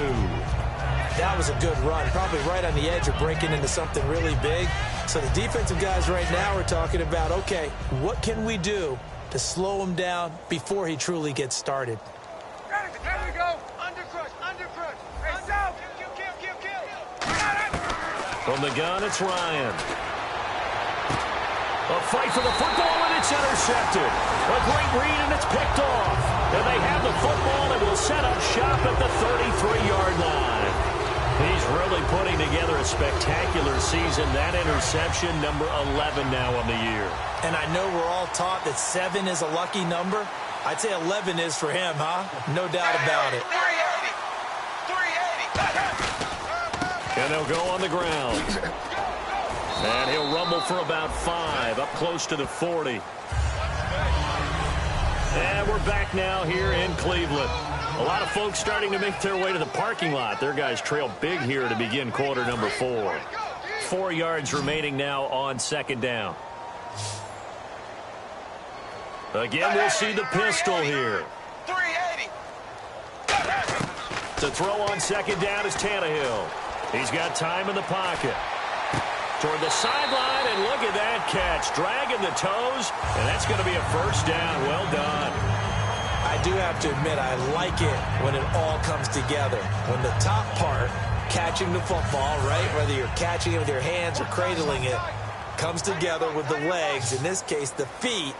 That was a good run, probably right on the edge of breaking into something really big. So the defensive guys right now are talking about, okay, what can we do to slow him down before he truly gets started? There we go. Under crush. Hey, down. Kill. From the gun, it's Ryan. A fight for the football, and it's intercepted. A great read, and it's picked off. And they have the football, and will set up shop at the 33-yard line. He's really putting together a spectacular season. That interception, number 11 now on the year. And I know we're all taught that 7 is a lucky number. I'd say 11 is for him, huh? No doubt about it. 380. And they'll go on the ground. And he'll rumble for about 5, up close to the 40. And we're back now here in Cleveland. A lot of folks starting to make their way to the parking lot. Their guys trail big here to begin quarter number 4. 4 yards remaining now on 2nd down. Again, we'll see the pistol here. 380. To throw on 2nd down is Tannehill. He's got time in the pocket. Toward the sideline, and look at that catch. Dragging the toes, and that's going to be a first down. Well done. I do have to admit, I like it when it all comes together. When the top part, catching the football, right, whether you're catching it with your hands or cradling it, comes together with the legs, in this case the feet,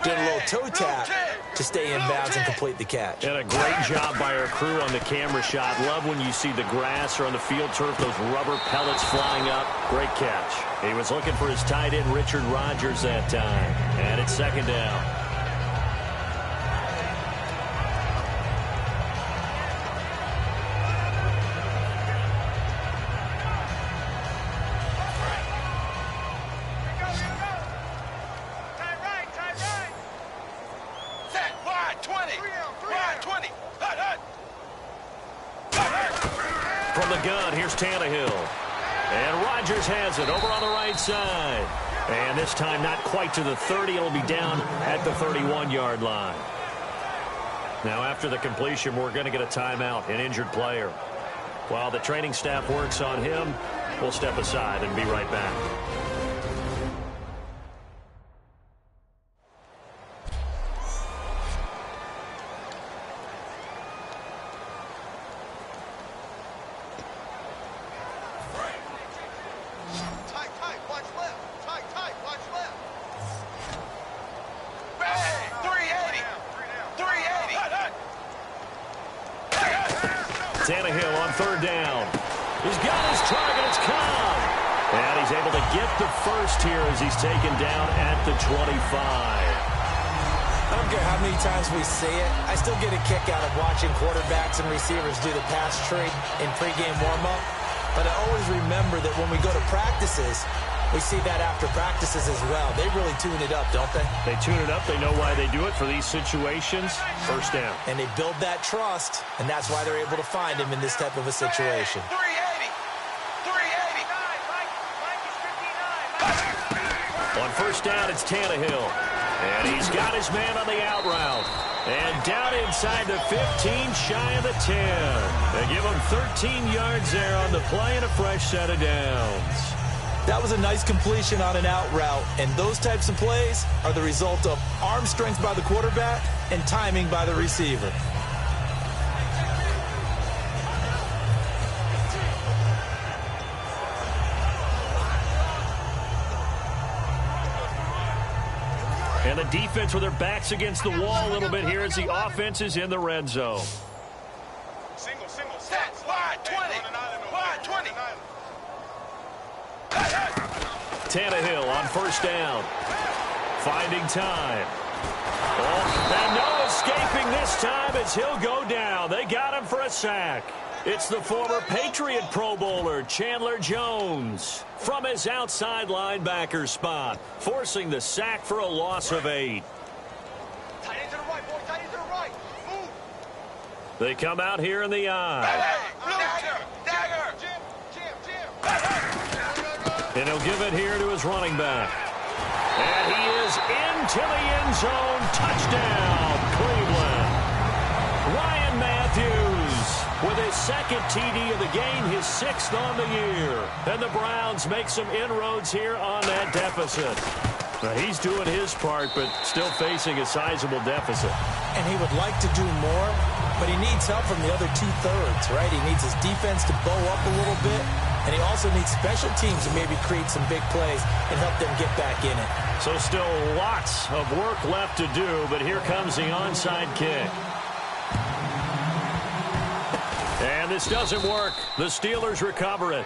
did a little toe tap to stay in bounds and complete the catch. And a great job by our crew on the camera shot. Love when you see the grass or on the field turf, those rubber pellets flying up. Great catch. He was looking for his tight end, Richard Rodgers, that time. And it's 2nd down. From the gun, here's Tannehill. And Rodgers has it over on the right side. And this time not quite to the 30. It'll be down at the 31-yard line. Now after the completion, we're going to get a timeout, an injured player. While the training staff works on him, we'll step aside and be right back. Tannehill on 3rd down. He's got his target. It's Cobb. And he's able to get the first here as he's taken down at the 25. I don't care how many times we see it. I still get a kick out of watching quarterbacks and receivers do the pass trade in pregame warm-up. But I always remember that when we go to practices, we see that after practices as well. They really tune it up, don't they? They tune it up. They know why they do it for these situations. First down. And they build that trust, and that's why they're able to find him in this type of a situation. 380. On first down, it's Tannehill. And he's got his man on the out route. And down inside the 15, shy of the 10. They give him 13 yards there on the play and a fresh set of downs. That was a nice completion on an out route, and those types of plays are the result of arm strength by the quarterback and timing by the receiver. And the defense with their backs against the wall a little bit here as the offense is in the red zone. Single, set, wide 20, wide 20. Tannehill on first down. Finding time. Oh, and no escaping this time as he'll go down. They got him for a sack. It's the former Patriot Pro Bowler, Chandler Jones, from his outside linebacker spot, forcing the sack for a loss of 8. Tight end to the right, boy, tight end to the right. Move. They come out here in the eye. Dagger. Jim. And he'll give it here to his running back. And he is into the end zone. Touchdown, Cleveland. Ryan Matthews with his second TD of the game, his 6th on the year. And the Browns make some inroads here on that deficit. Now, he's doing his part, but still facing a sizable deficit. And he would like to do more, but he needs help from the other 2/3, right? He needs his defense to bow up a little bit, and he also needs special teams to maybe create some big plays and help them get back in it. So still lots of work left to do, but here comes the onside kick. And this doesn't work. The Steelers recover it.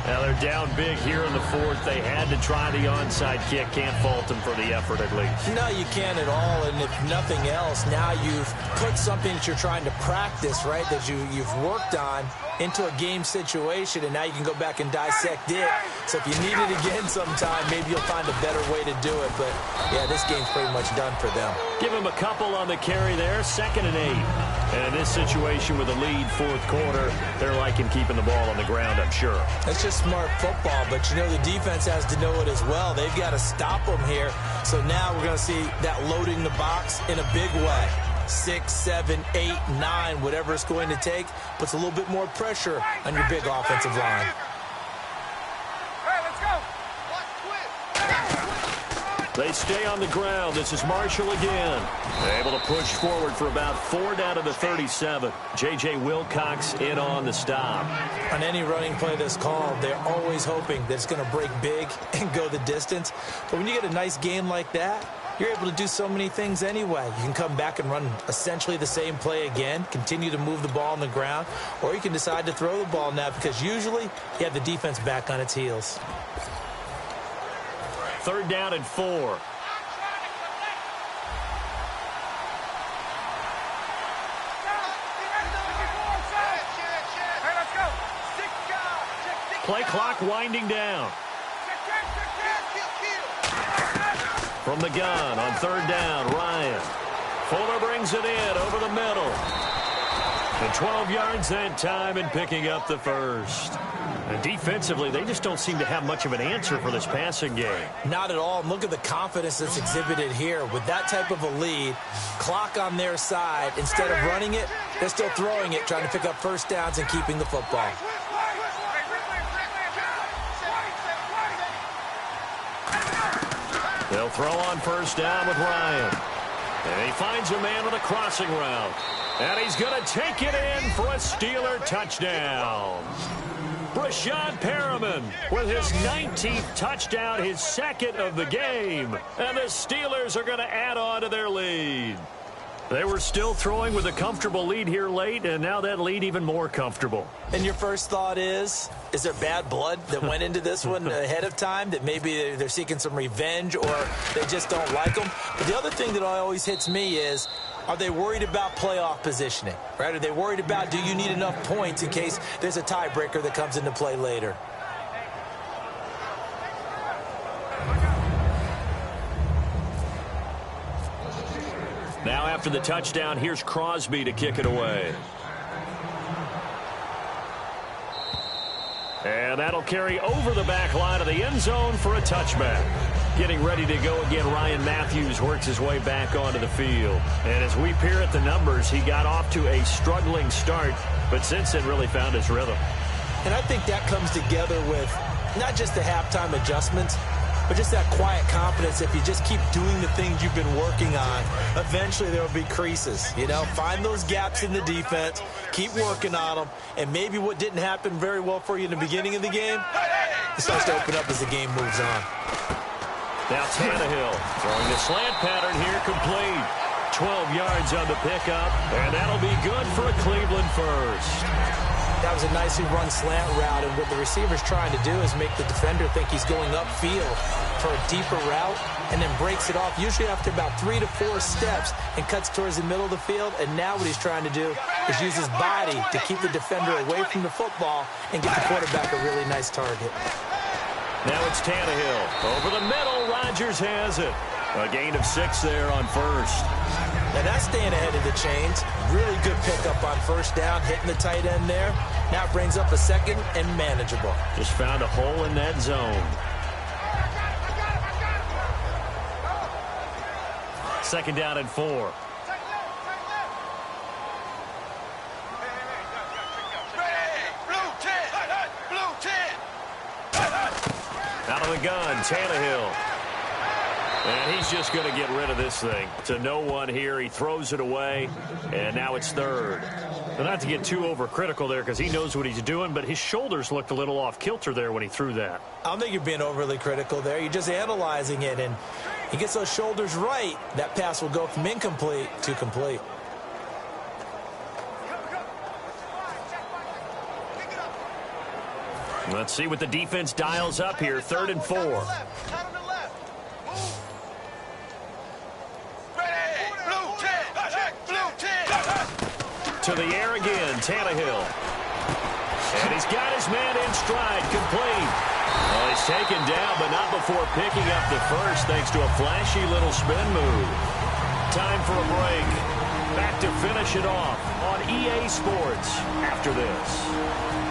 Now they're down big here in the 4th. They had to try the onside kick. Can't fault them for the effort at least. No, you can't at all. And if nothing else, now you've put something that you're trying to practice, right, that you've worked on into a game situation, and now you can go back and dissect it. So if you need it again sometime, maybe you'll find a better way to do it. But, yeah, this game's pretty much done for them. Give him a couple on the carry there. 2nd and 8. And in this situation with a lead 4th quarter, they're liking keeping the ball on the ground, I'm sure. That's just smart football, but you know the defense has to know it as well. They've got to stop them here. So now we're going to see that loading the box in a big way. 6, 7, 8, 9, whatever it's going to take, puts a little bit more pressure on your big offensive line. Hey, let's go. They stay on the ground. This is Marshall again. Able to push forward for about 4 down to the 37. J.J. Wilcox in on the stop. On any running play that's called, they're always hoping that it's going to break big and go the distance. But when you get a nice game like that, you're able to do so many things anyway. You can come back and run essentially the same play again, continue to move the ball on the ground, or you can decide to throw the ball now because usually you have the defense back on its heels. 3rd down and 4. Play clock winding down. From the gun on 3rd down, Ryan. Fuller brings it in over the middle. And 12 yards that time and picking up the 1st. And defensively, they just don't seem to have much of an answer for this passing game. Not at all. Look at the confidence that's exhibited here. With that type of a lead, clock on their side, instead of running it, they're still throwing it, trying to pick up 1st downs and keeping the football. They'll throw on 1st down with Ryan. And he finds a man with a crossing route. And he's going to take it in for a Steeler touchdown. Breshad Perriman with his 19th touchdown, his 2nd of the game. And the Steelers are going to add on to their lead. They were still throwing with a comfortable lead here late, and now that lead even more comfortable. And your first thought is there bad blood that went into this one ahead of time, that maybe they're seeking some revenge or they just don't like them? But the other thing that always hits me is, are they worried about playoff positioning, right? Are they worried about, do you need enough points in case there's a tiebreaker that comes into play later? Now after the touchdown, here's Crosby to kick it away. And that'll carry over the back line of the end zone for a touchback. Getting ready to go again, Ryan Matthews works his way back onto the field. And as we peer at the numbers, he got off to a struggling start, but since then really found his rhythm. And I think that comes together with not just the halftime adjustments, but just that quiet confidence. If you just keep doing the things you've been working on, eventually there will be creases. You know, find those gaps in the defense, keep working on them, and maybe what didn't happen very well for you in the beginning of the game, it starts to open up as the game moves on. Now Tannehill throwing the slant pattern here, complete. 12 yards on the pickup, and that'll be good for a Cleveland first. That was a nicely run slant route, and what the receiver's trying to do is make the defender think he's going upfield for a deeper route, and then breaks it off, usually after about 3 to 4 steps, and cuts towards the middle of the field. And now what he's trying to do is use his body to keep the defender away from the football and get the quarterback a really nice target. Now it's Tannehill. Over the middle, Rodgers has it. A gain of 6 there on first. And that's staying ahead of the chains. Really good pickup on first down, hitting the tight end there. Now it brings up a second and manageable. Just found a hole in that zone. Second down and 4. Out of the gun, Tannehill. And he's just going to get rid of this thing. To no one here. He throws it away, and now it's third. But not to get too overcritical there because he knows what he's doing, but his shoulders looked a little off kilter there when he threw that. I don't think you're being overly critical there. You're just analyzing it, and he gets those shoulders right. That pass will go from incomplete to complete. Let's see what the defense dials up here. 3rd and 4. To the air again, Tannehill. And he's got his man in stride, complete. Well, he's taken down, but not before picking up the first, thanks to a flashy little spin move. Time for a break. Back to finish it off on EA Sports after this.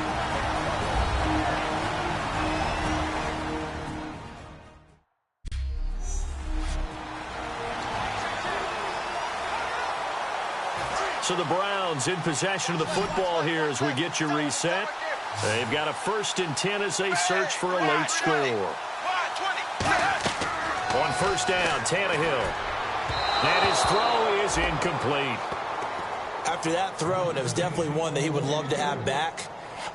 So the Browns in possession of the football here as we get you reset. They've got a 1st and 10 as they search for a late score. On first down, Tannehill. And his throw is incomplete. After that throw, and it was definitely one that he would love to have back,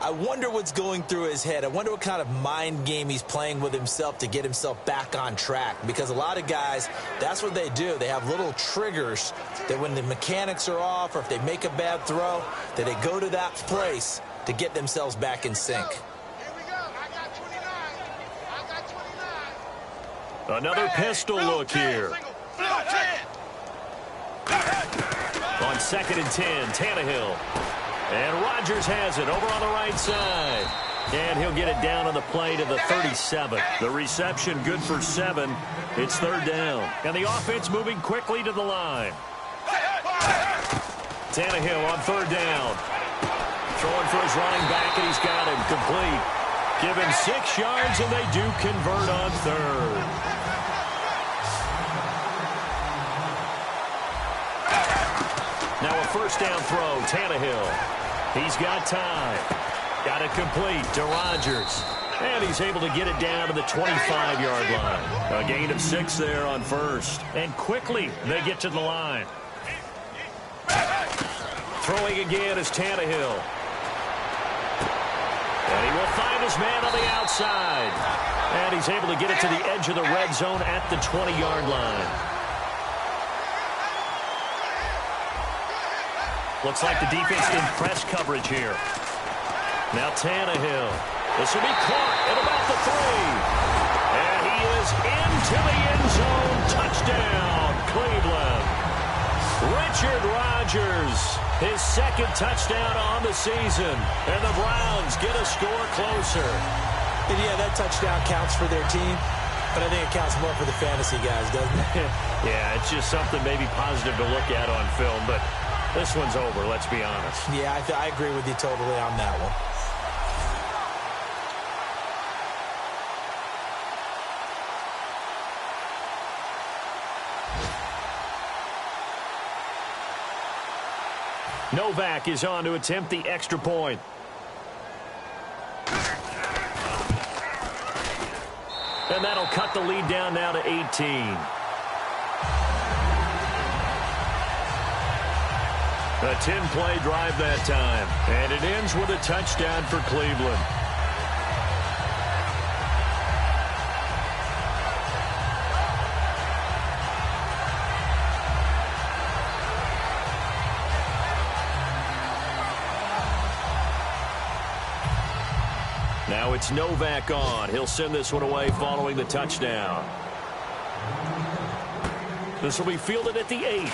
I wonder what's going through his head. I wonder what kind of mind game he's playing with himself to get himself back on track. Because a lot of guys, that's what they do. They have little triggers that when the mechanics are off or if they make a bad throw, that they go to that place to get themselves back in sync. Another pistol look here. On 2nd and 10, Tannehill. And Rodgers has it over on the right side. And he'll get it down on the play to the 37. The reception good for 7. It's 3rd down. And the offense moving quickly to the line. Tannehill on 3rd down. Throwing for his running back, and he's got him complete. Give him 6 yards, and they do convert on 3rd. Now a first down throw, Tannehill. He's got time. Got it complete to Rodgers. And he's able to get it down to the 25-yard line. A gain of 6 there on first. And quickly they get to the line. Throwing again is Tannehill. And he will find his man on the outside. And he's able to get it to the edge of the red zone at the 20-yard line. Looks like the defense in press coverage here. Now Tannehill. This will be caught at about the 3. And he is into the end zone. Touchdown, Cleveland. Richard Rodgers, his 2nd touchdown on the season. And the Browns get a score closer. And yeah, that touchdown counts for their team. But I think it counts more for the fantasy guys, doesn't it? Yeah, it's just something maybe positive to look at on film. But this one's over, let's be honest. Yeah, I agree with you totally on that one. Novak is on to attempt the extra point. And that'll cut the lead down now to 18. A 10-play drive that time. And it ends with a touchdown for Cleveland. Now it's Novak on. He'll send this one away following the touchdown. This will be fielded at the 8.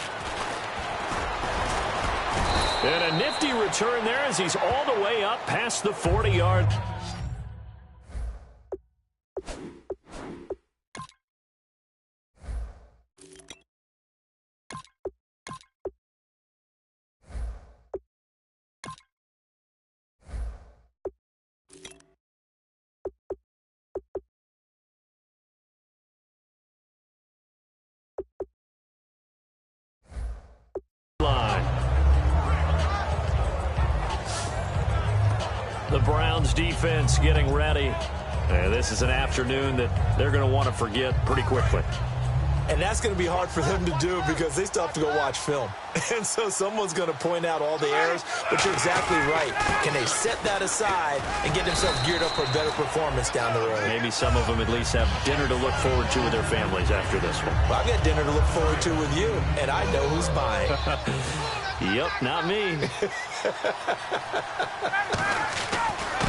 And a nifty return there as he's all the way up past the 40-yard. The Browns defense getting ready. And this is an afternoon that they're going to want to forget pretty quickly. And that's going to be hard for them to do because they still have to go watch film. And so someone's going to point out all the errors. But you're exactly right. Can they set that aside and get themselves geared up for a better performance down the road? Maybe some of them at least have dinner to look forward to with their families after this one. Well, I've got dinner to look forward to with you, and I know who's buying. Yep, not me.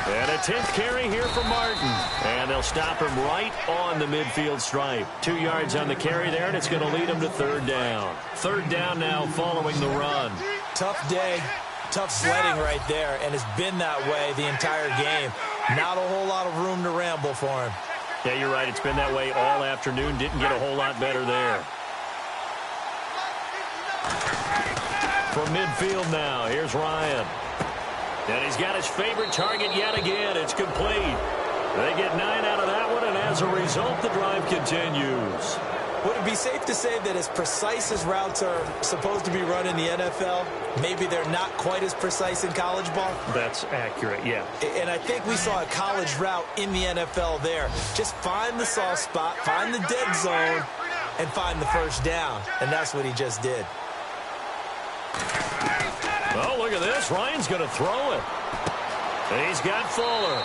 And a 10th carry here for Martin. And they'll stop him right on the midfield stripe. 2 yards on the carry there, and it's going to lead him to 3rd down. 3rd down now following the run. Tough day, tough sledding right there, and it's been that way the entire game. Not a whole lot of room to ramble for him. Yeah, you're right. It's been that way all afternoon. Didn't get a whole lot better there. From midfield now, here's Ryan. And he's got his favorite target yet again. It's complete. They get 9 out of that one, and as a result, the drive continues. Would it be safe to say that as precise as routes are supposed to be run in the NFL, maybe they're not quite as precise in college ball? That's accurate, yeah. And I think we saw a college route in the NFL there. Just find the soft spot, find the dead zone, and find the 1st down. And that's what he just did. Oh, look at this. Ryan's going to throw it. He's got Fuller.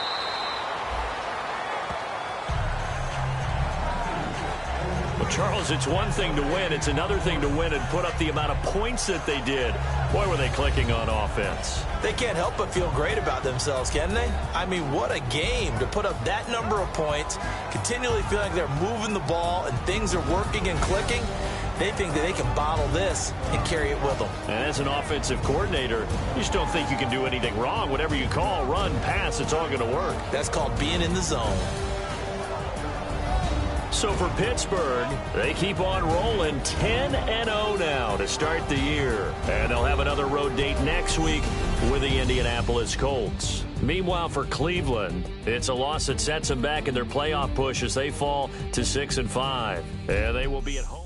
Well, Charles, it's one thing to win. It's another thing to win and put up the amount of points that they did. Boy, were they clicking on offense. They can't help but feel great about themselves, can they? I mean, what a game to put up that number of points, continually feel like they're moving the ball and things are working and clicking. They think that they can bottle this and carry it with them. And as an offensive coordinator, you just don't think you can do anything wrong. Whatever you call, run, pass, it's all going to work. That's called being in the zone. So for Pittsburgh, they keep on rolling 10-0 now to start the year. And they'll have another road date next week with the Indianapolis Colts. Meanwhile, for Cleveland, it's a loss that sets them back in their playoff push as they fall to 6-5. And they will be at home.